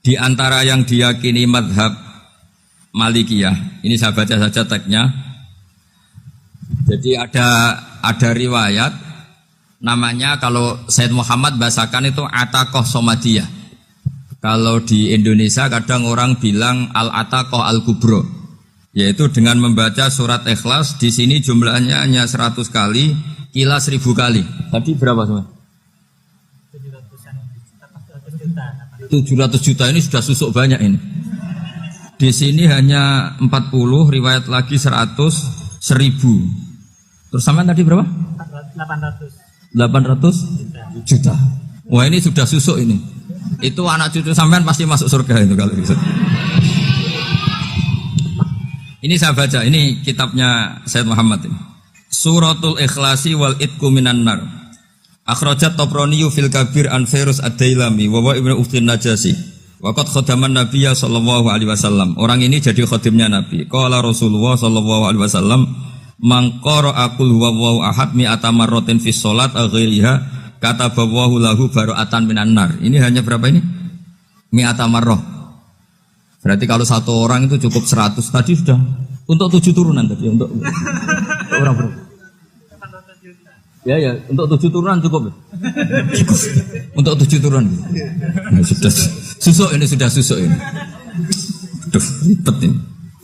Di antara yang diyakini madhab Malikiyah, ini saya baca saja teksnya. Jadi ada riwayat namanya, kalau Said Muhammad bahasakan itu Ataqoh Somadiyah. Kalau di Indonesia kadang orang bilang Al-Ataqoh Al-Kubro, yaitu dengan membaca surat Ikhlas. Di sini jumlahnya hanya 100 kali, Kila 1000 kali. Tadi berapa semua? 700 juta. Ini sudah susuk banyak ini. Di sini hanya 40, riwayat lagi 100, 1000. Terus sampai tadi berapa? 800 juta. Wah, ini sudah susuk ini. Itu anak cucu sampean pasti masuk surga itu kalau bisa. Ini saya baca, ini kitabnya Said Muhammad ini. Suratul Ikhlasi wal Itqu minan nar. Akhrajat Tabrani fil Kabir an Fairuz ad-Dailami wa wa Ibnu Uftin Najasi. Waqad khadaman Nabiyya sallallahu alaihi wasallam. Orang ini jadi khadimnya Nabi. Qala Rasulullah sallallahu alaihi wasallam, "Man qara'a qul huwallahu ahad mi'ata marratin fi shalat ghairiha katabahu lahu bara'atan minan nar." Ini hanya berapa ini? Mi'ata marrah. Berarti kalau satu orang itu cukup 100. Tadi sudah untuk 7 turunan tadi untuk orang berapa? Ya, untuk 7 turunan cukup. Untuk 7 turunan. Nah, sudah susuk ini, sudah susuk ini. Aduh, ribet ini.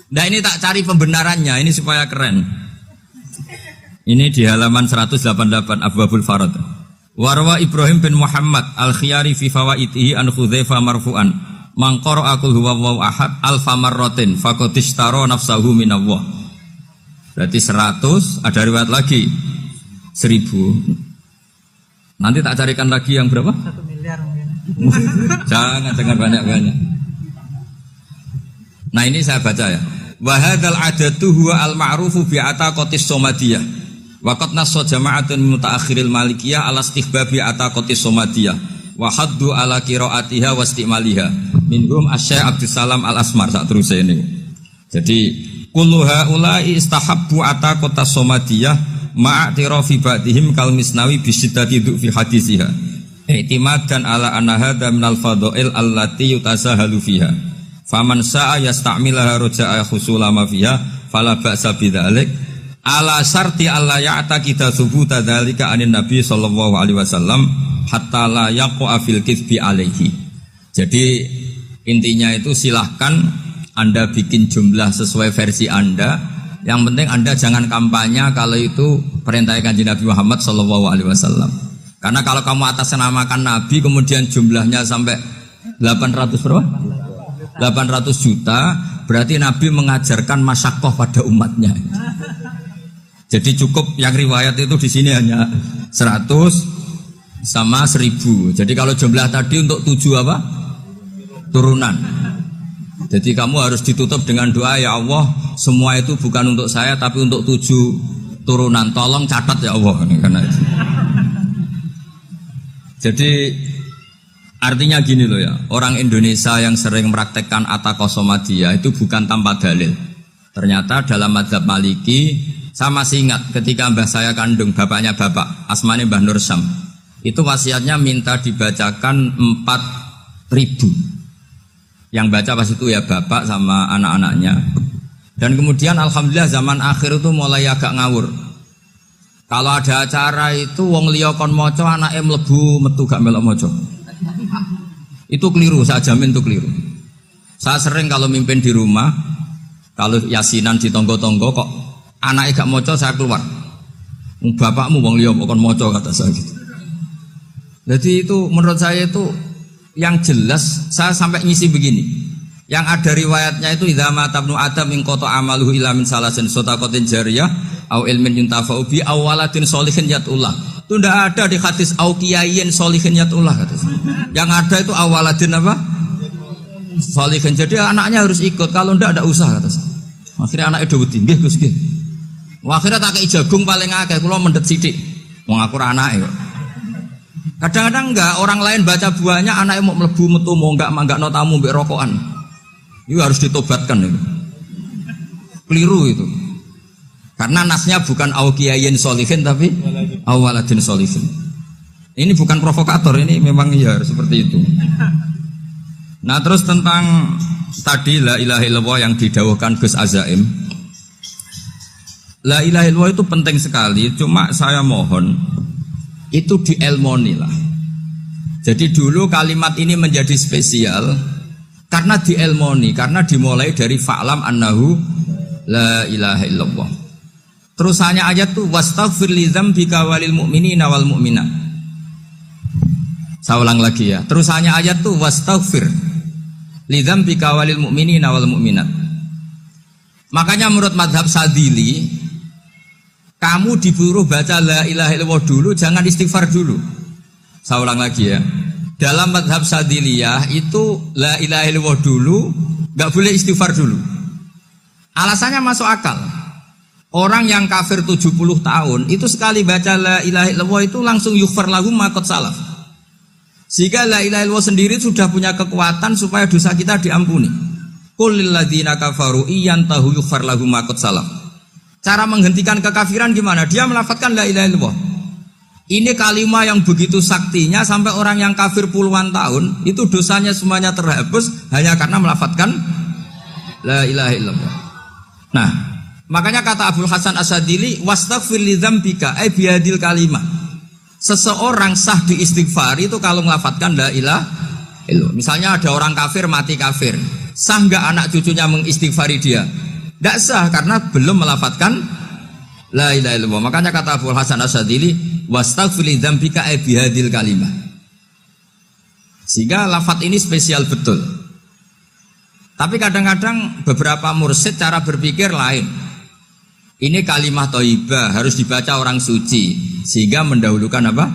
Nah, ini tak cari pembenarannya, ini supaya keren. Ini di halaman 188 Abwabul Farad. Warwa Ibrahim bin Muhammad Al-Khiyari fi fawaitihi an Khudzaifa marfu'an. Man qara'a qul huwallahu ahad alfa marratin faqad ishtara nafsahu minallah. Berarti 100, ada riwayat lagi 1000. Nanti tak carikan lagi yang berapa? 1 miliar mungkin. Jangan banyak-banyak. Nah, ini saya baca ya. Wa hadzal adatu huwa al-ma'rufu bi ataqatis somadiyah. Wa qad nassa jama'atun mutaakhiril malikiyah ala istihbabi ataqatis somadiyah. Wa haddu ala qiraatiha wa istimaliha. Minhum Asy-Syaikh Abdus Salam Al-Asmar sak terus ini. Jadi kullu haula'i istahabbu ataqatas somadiyah ma'atirafi ba'dihim kal misnawi bisiddati fi hadisiha. I'timadan ala anna hadza minal fadha'il allati yutasahalu fiha. Faman sa'a yasta'milaha raja'a husula ma fiha fala ba'sa bidzalik. Ala syarti alla ya'taqida thubuta dzalika anin nabi sallallahu alaihi wasallam hatta la yaqa fil kitsbi alaihi. Jadi intinya itu silahkan Anda bikin jumlah sesuai versi Anda. Yang penting Anda jangan kampanye kalau itu perintah Kanjeng Nabi Muhammad sallallahu alaihi wasallam. Karena kalau kamu atasnamakan Nabi kemudian jumlahnya sampai 800 berapa? 800 juta, berarti Nabi mengajarkan masyaqqah pada umatnya. Jadi cukup yang riwayat itu di sini hanya 100 sama 1000. Jadi kalau jumlah tadi untuk 7 apa? Turunan. Jadi kamu harus ditutup dengan doa, ya Allah, semua itu bukan untuk saya tapi untuk 7 turunan. Tolong catat ya Allah. Karena itu. Jadi artinya gini loh ya, orang Indonesia yang sering mempraktekkan ataqoh somadiyah itu bukan tanpa dalil. Ternyata dalam mazhab Maliki, saya masih ingat ketika mbah saya kandung, bapaknya bapak, asmane Mbah Nur Syam, itu wasiatnya minta dibacakan 4000. Yang baca pas itu ya bapak sama anak-anaknya. Dan kemudian alhamdulillah zaman akhir itu mulai agak ngawur. Kalau ada acara itu wong liya kon maca anake mlebu metu gak melok maca. Itu keliru, saya jamin itu keliru. Saya sering kalau mimpin di rumah, kalau yasinan di tonggo-tonggo kok anaknya gak maca, saya keluar. Bapakmu wong liya kon maca, kata saya gitu. Jadi itu menurut saya itu yang jelas, saya sampai ngisi begini. Yang ada riwayatnya itu idza mata ibnu adam min qata amaluhu illa min salasin shadaqatin jariyah au ilmin yuntafa'u bi aw waladin sholihin yatullah. Itu tidak ada di hadis au kiyayin sholihin yatullah kata. Yang ada itu awaladin apa? Sholihin. Jadi anaknya harus ikut, kalau tidak ada usah kata. Akhirnya anaknya wedi, nggih Gus nggih. Akhirnya tak kei jagung paling akeh, kula mendet sithik. Wong aku ra anake kok. Kadang-kadang enggak, orang lain baca buahnya, anaknya mau melebu metu mau enggak no tamu mbek rokokan. Itu harus ditobatkan itu. Keliru itu. Karena nasnya bukan auqiyayin sholihin tapi awaladin sholihin. Ini bukan provokator, ini memang ya seperti itu. Nah terus tentang tadi la ilaha illallah yang didawuhkan Gus Azaim. La ilaha illallah itu penting sekali, cuma saya mohon itu dielmoni lah. Jadi dulu kalimat ini menjadi spesial karena dielmoni, karena dimulai dari fa'lam annahu la ilaha illallah. Terusannya ayat tuh wastaghfir li dzambika walil mu'minina wal mu'minat. Saya ulang lagi ya. Terusannya ayat tuh wastaghfir li dzambika walil mu'minina wal mu'minat. Makanya menurut mazhab Sadili, kamu disuruh baca la ilaha illallah dulu, jangan istighfar dulu. Saya ulang lagi ya. Dalam mazhab Sadiliyah itu la ilaha illallah dulu, enggak boleh istighfar dulu. Alasannya masuk akal. Orang yang kafir 70 tahun itu sekali baca la ilaha illallah itu langsung yughfar lahum ma qad salaf. Sehingga la ilaha illallah sendiri sudah punya kekuatan supaya dosa kita diampuni. Qul lil ladzina kafaru iyantahu yughfar lahum ma qad salaf. Cara menghentikan kekafiran gimana? Dia melafadzkan la ilaha illallah. Ini kalimat yang begitu saktinya sampai orang yang kafir puluhan tahun itu dosanya semuanya terhapus hanya karena melafadzkan la ilaha illallah. Nah, makanya kata Abdul Hasan Asadili, wastaghfir li dzambika ay bihadil kalimah. Seseorang sah diistighfar itu kalau melafadzkan la ilaha illallah. Misalnya ada orang kafir mati kafir, sah enggak anak cucunya mengistighfari dia? Enggak sah karena belum melafadzkan la ilaha illallah. Makanya kata Abdul Hasan Asadili, wastaghfir li dzambika ay bihadil kalimah. Sehingga lafadz ini spesial betul. Tapi kadang-kadang beberapa mursyid cara berpikir lain. Ini kalimah thayyibah harus dibaca orang suci, sehingga mendahulukan apa?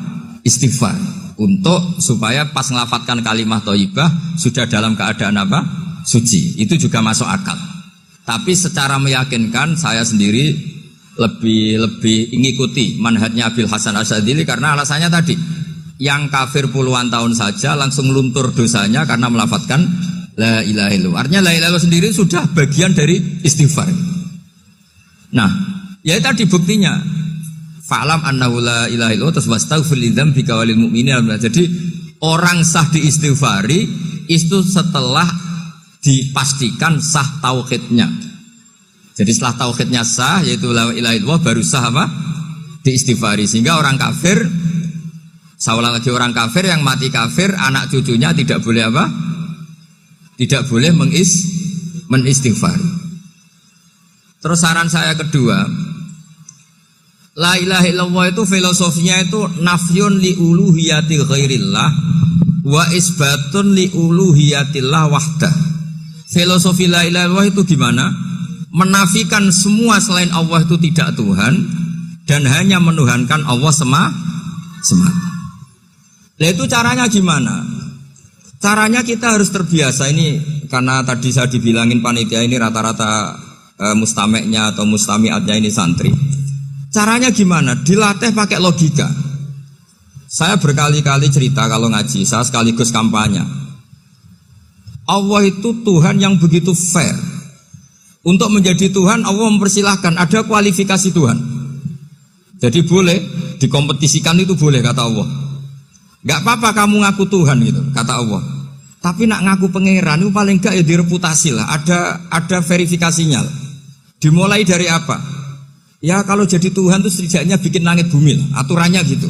Istighfar. Untuk supaya pas ngelafatkan kalimah thayyibah sudah dalam keadaan apa? Suci. Itu juga masuk akal. Tapi secara meyakinkan saya sendiri lebih mengikuti manhajnya Abil Hasan Asyadzili karena alasannya tadi, yang kafir puluhan tahun saja langsung luntur dosanya karena melafatkan la ilaha illallah. Artinya la ilaha illallah sendiri sudah bagian dari istighfar. Nah, ya tadi buktinya. Fa'lam annahu la ilaha illallah terus wastaghfir li dzambika walil mu'minina. Jadi orang sah diistighfari itu setelah dipastikan sah tauhidnya. Jadi setelah tauhidnya sah yaitu la ilaha illallah baru sah apa? Diistighfari. Sehingga orang kafir, saya ulang lagi, orang kafir yang mati kafir anak cucunya tidak boleh apa? Tidak boleh menistighfar. Terus saran saya kedua, la ilaha illallah itu filosofinya itu nafyun li uluhiyati ghairillah wa isbatun li uluhiyatillah wahdah. Filosofi la ilaha illallah itu gimana? Menafikan semua selain Allah itu tidak Tuhan dan hanya menuhankan Allah semata. Nah itu caranya gimana? Caranya kita harus terbiasa ini, karena tadi saya dibilangin panitia ini rata-rata mustameknya atau mustamiatnya ini santri. Caranya gimana? Dilatih pakai logika. Saya berkali-kali cerita kalau ngaji, saya sekaligus kampanye. Allah itu Tuhan yang begitu fair. Untuk menjadi Tuhan Allah mempersilahkan, ada kualifikasi Tuhan. Jadi boleh dikompetisikan, itu boleh kata Allah. Gak apa-apa kamu ngaku Tuhan gitu, kata Allah. Tapi nak ngaku pangeran itu paling gak ya direputasi lah, ada verifikasinya lah. Dimulai dari apa? Ya kalau jadi Tuhan itu setidaknya bikin langit bumi lah, aturannya gitu.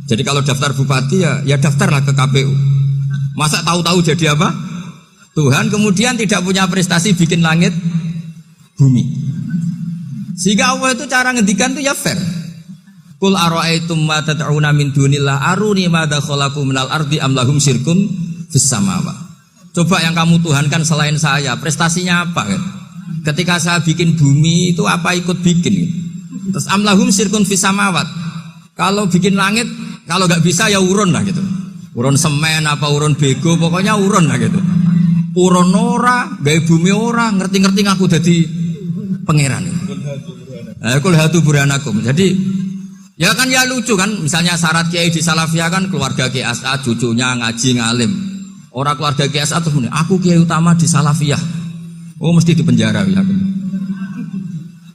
Jadi kalau daftar bupati ya daftarlah ke KPU. Masa tahu-tahu jadi apa? Tuhan kemudian tidak punya prestasi bikin langit bumi. Sehingga Allah itu cara ngendikan itu ya fair. Qul ara'aitum ma tad'una min dunillah aruni madza khalaqu minal ardi am lahum syirkun fis samawati. Coba yang kamu tuhankan selain saya, prestasinya apa kan? Ketika saya bikin bumi itu apa ikut bikin? Terus am lahum syirkun fis samawati. Kalau bikin langit, kalau nggak bisa ya urun lah gitu. Urun semen apa urun bego, pokoknya urun lah gitu. Urun ora, gawe bumi ora, ngerti-ngerti ngaku dadi pangeran. Kul hatu burhanakum. Jadi ya kan ya lucu kan, misalnya syarat kiai di Salafiyah kan keluarga Kiai As'ad, cucunya ngaji ngalim. Orang keluarga Kiai As'ad terus aku kiai utama di Salafiyah. Oh mesti dipenjara ya.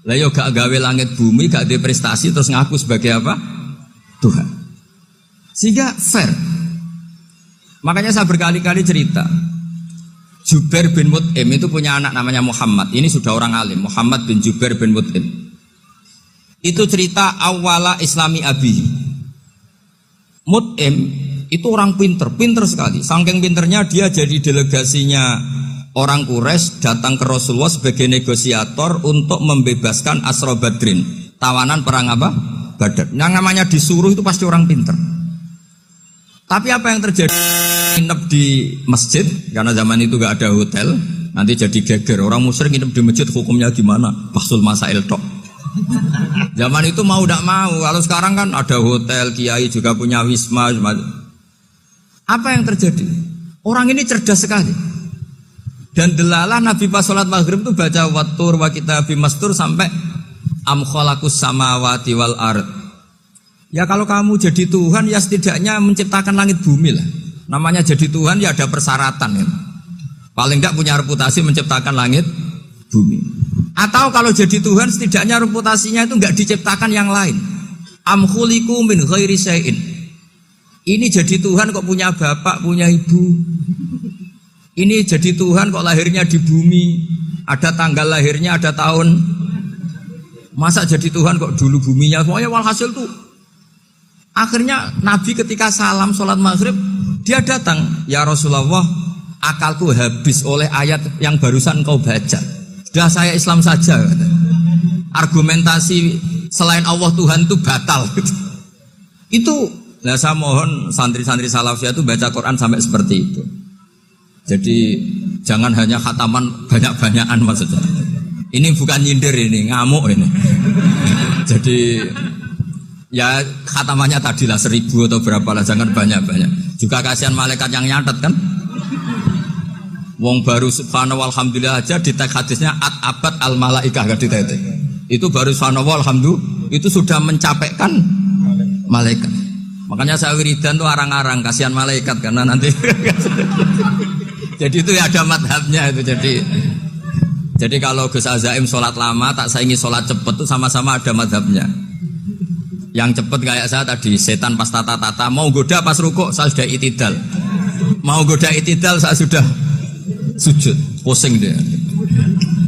Lah yo gak gawe langit bumi, gak ada prestasi terus ngaku sebagai apa? Tuhan. Sehingga fair. Makanya saya berkali-kali cerita. Jubair bin Mut'im itu punya anak namanya Muhammad. Ini sudah orang alim, Muhammad bin Jubair bin Mut'im. Itu cerita awala islami abi. Mut'im itu orang pinter sekali. Saking pinternya dia jadi delegasinya orang Quraisy datang ke Rasulullah sebagai negosiator untuk membebaskan Asra Badrin, tawanan perang apa? Badar. Yang namanya disuruh itu pasti orang pinter. Tapi apa yang terjadi? Nginep di masjid karena zaman itu gak ada hotel, nanti jadi geger. Orang musyrik nginep di masjid hukumnya gimana? Bahsul masail tok. Zaman itu mau tidak mau. Kalau sekarang kan ada hotel, kiai juga punya wisma. Apa yang terjadi? Orang ini cerdas sekali. Dan delalah Nabi pas sholat maghrib itu baca wattur wa kitabi mastur sampai am khalaqus samawati wal ard. Ya kalau kamu jadi Tuhan ya setidaknya menciptakan langit bumi lah. Namanya jadi Tuhan ya ada persyaratan ya. Paling enggak punya reputasi menciptakan langit bumi. Atau kalau jadi Tuhan setidaknya reputasinya itu enggak diciptakan yang lain. Am khuliqu min ghairi syai'in. Ini jadi Tuhan kok punya bapak, punya ibu. Ini jadi Tuhan kok lahirnya di bumi. Ada tanggal lahirnya, ada tahun. Masa jadi Tuhan kok dulu buminya. Pokoknya walhasil tuh. Akhirnya Nabi ketika salam sholat maghrib, dia datang, ya Rasulullah, akalku habis oleh ayat yang barusan kau baca. Sudah saya Islam saja. Argumentasi selain Allah Tuhan itu batal. Itu, nah saya mohon santri-santri salafiyah itu baca Quran sampai seperti itu. Jadi jangan hanya khataman banyak-banyakan maksudnya. Ini bukan nyindir ini, ngamuk ini. Jadi ya khatamannya tadilah 1000 atau berapa lah, jangan banyak-banyak. Juga kasihan malaikat yang nyatet kan. Wong baru subhanallah alhamdulillah aja di teks hadisnya abad al malaikah gak ditetek. Itu baru subhanallah alhamdulillah itu sudah mencapaikan malaikat. Makanya saya wiridan tuh arang-arang kasihan malaikat karena nanti jadi itu ya ada madhabnya itu. Jadi kalau Gus Azaim sholat lama tak saingi sholat cepet itu sama-sama ada madhabnya. Yang cepet kayak saya tadi, setan pas tata-tata mau goda pas rukuk saya sudah itidal, mau goda itidal saya sudah sujud, pusing dia.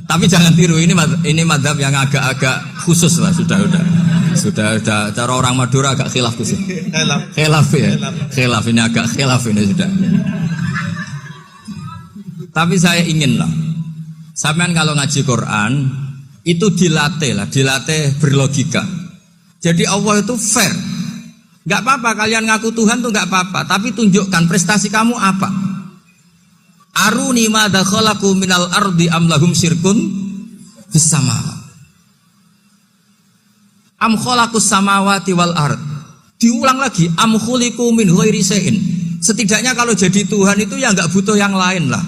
Tapi jangan tiru, ini madhab yang agak-agak khusus lah, sudah cara orang Madura agak khilaf khusus. Khilaf ya, khilaf ini agak khilaf ini sudah. Tapi saya ingin lah, sampean kalau ngaji Quran itu dilatih berlogika. Jadi Allah itu fair. Gak apa-apa kalian ngaku Tuhan tuh gak apa-apa, tapi tunjukkan prestasi kamu apa. Aruni madza khalaqu minal ardi am lahum syirkun fis sama. Am khalaqus samawati wal ard. Diulang lagi, am khuliqu min ghairi syai'in. Setidaknya kalau jadi Tuhan itu ya gak butuh yang lain lah.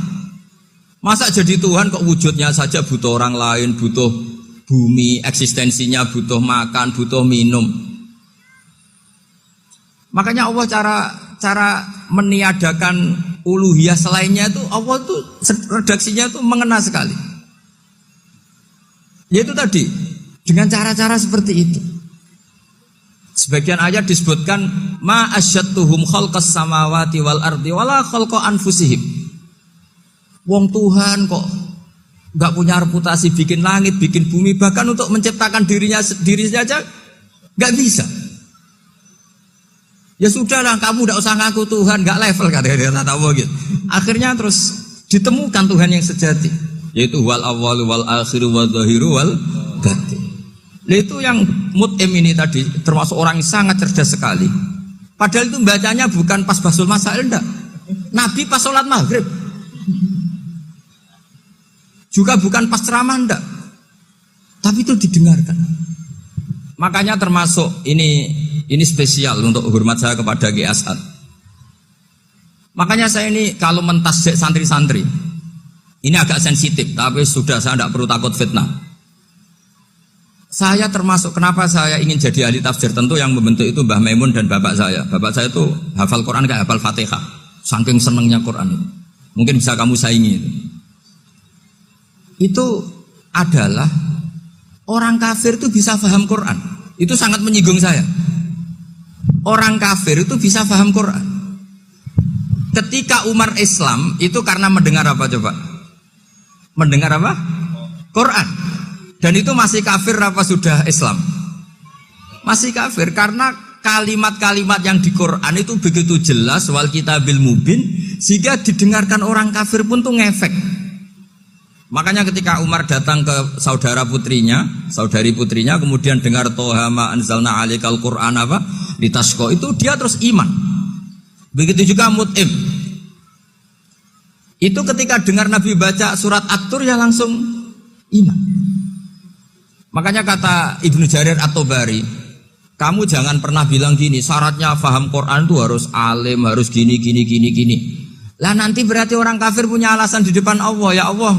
Masa jadi Tuhan kok wujudnya saja butuh orang lain, butuh bumi, eksistensinya butuh makan, butuh minum. Makanya Allah cara meniadakan uluhiyah selainnya itu Allah itu redaksinya itu mengena sekali. Yaitu tadi dengan cara-cara seperti itu. Sebagian ayat disebutkan ma asyattuhum khalqas samawati wal ardi wala khalqa anfusihim. Wong Tuhan kok gak punya reputasi bikin langit, bikin bumi, bahkan untuk menciptakan dirinya aja gak bisa. Ya sudahlah, kamu gak usah ngaku Tuhan, gak level kata-kata gitu. Akhirnya terus ditemukan Tuhan yang sejati, yaitu wal awwalu wal akhiru wal zahiru wal batin. Nah, itu yang Mut'im ini tadi termasuk orang yang sangat cerdas sekali. Padahal itu bacanya bukan pas basul masail, enggak. Nabi pas sholat maghrib. Juga bukan pas ceramah, enggak. Tapi itu didengarkan. Makanya termasuk ini spesial untuk hormat saya kepada Ki As'ad. Makanya saya ini kalau mentasjik santri-santri, ini agak sensitif, tapi sudah saya tidak perlu takut fitnah. Saya termasuk kenapa saya ingin jadi ahli tafsir, tentu yang membentuk itu Mbah Maimun dan bapak saya. Bapak saya itu hafal Quran kayak hafal Fatihah, saking senengnya Quran itu. Mungkin bisa kamu saingi itu. Itu adalah orang kafir itu bisa paham Quran. Itu sangat menyinggung saya. Orang kafir itu bisa paham Quran. Ketika Umar Islam itu karena mendengar apa coba? Mendengar apa? Quran. Dan itu masih kafir apa sudah Islam? Masih kafir karena kalimat-kalimat yang di Quran itu begitu jelas wal kitabil mubin sehingga didengarkan orang kafir pun tuh ngefek. Makanya ketika Umar datang ke saudari putrinya kemudian dengar Toha ma anzalna alaikal Quran apa? Litasqa itu dia terus iman. Begitu juga Mut'im. Itu ketika dengar Nabi baca surat At-Tur ya langsung iman. Makanya kata Ibnu Jarir At-Tabari, kamu jangan pernah bilang gini, syaratnya paham Quran itu harus alim, harus gini. Lah nanti berarti orang kafir punya alasan di depan Allah, ya Allah,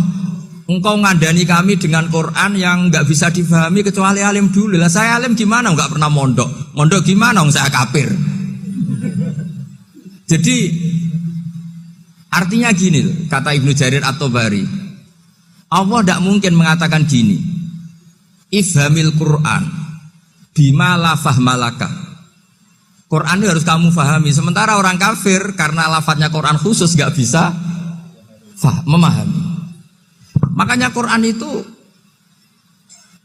engkau ngandani kami dengan Quran yang nggak bisa difahami kecuali alim dulu. Lah saya alim gimana? Nggak pernah mondok. Mondok gimana? Saya kafir. Jadi artinya gini, kata Ibnu Jarir At-Tabari, Allah tidak mungkin mengatakan gini, ifhamil Quran bima la fahmalaka. Quran itu harus kamu fahami. Sementara orang kafir karena lafadznya Quran khusus nggak bisa memahami. Makanya Quran itu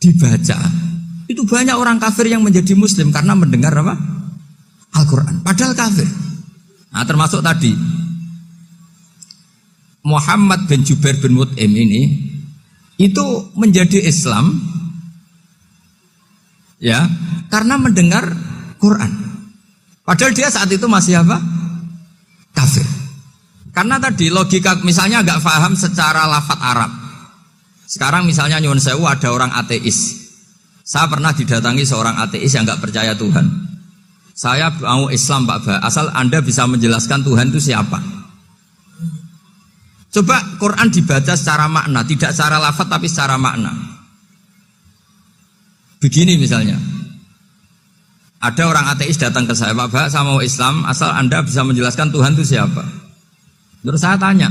dibaca. Itu banyak orang kafir yang menjadi muslim karena mendengar apa? Al-Quran. Padahal kafir. Nah termasuk tadi Muhammad bin Jubair bin Mut'im ini itu menjadi Islam ya karena mendengar Quran. Padahal dia saat itu masih apa? Kafir. Karena tadi logika misalnya agak paham secara lafadz Arab. Sekarang misalnya nyuwun sewu ada orang ateis. Saya pernah didatangi seorang ateis yang nggak percaya Tuhan. Saya mau Islam Pak Ba, asal Anda bisa menjelaskan Tuhan itu siapa. Coba Quran dibaca secara makna, tidak secara lafadz tapi secara makna. Begini misalnya, ada orang ateis datang ke saya, Pak Ba, saya mau Islam, asal Anda bisa menjelaskan Tuhan itu siapa. Terus saya tanya,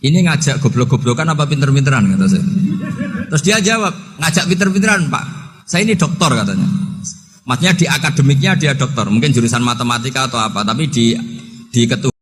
ini ngajak goblok-goblokan apa pinter-pinteran kata saya. Terus dia jawab, ngajak pinter-pinteran Pak, saya ini doktor katanya. Maksudnya di akademiknya dia dokter, mungkin jurusan matematika atau apa, tapi di ketua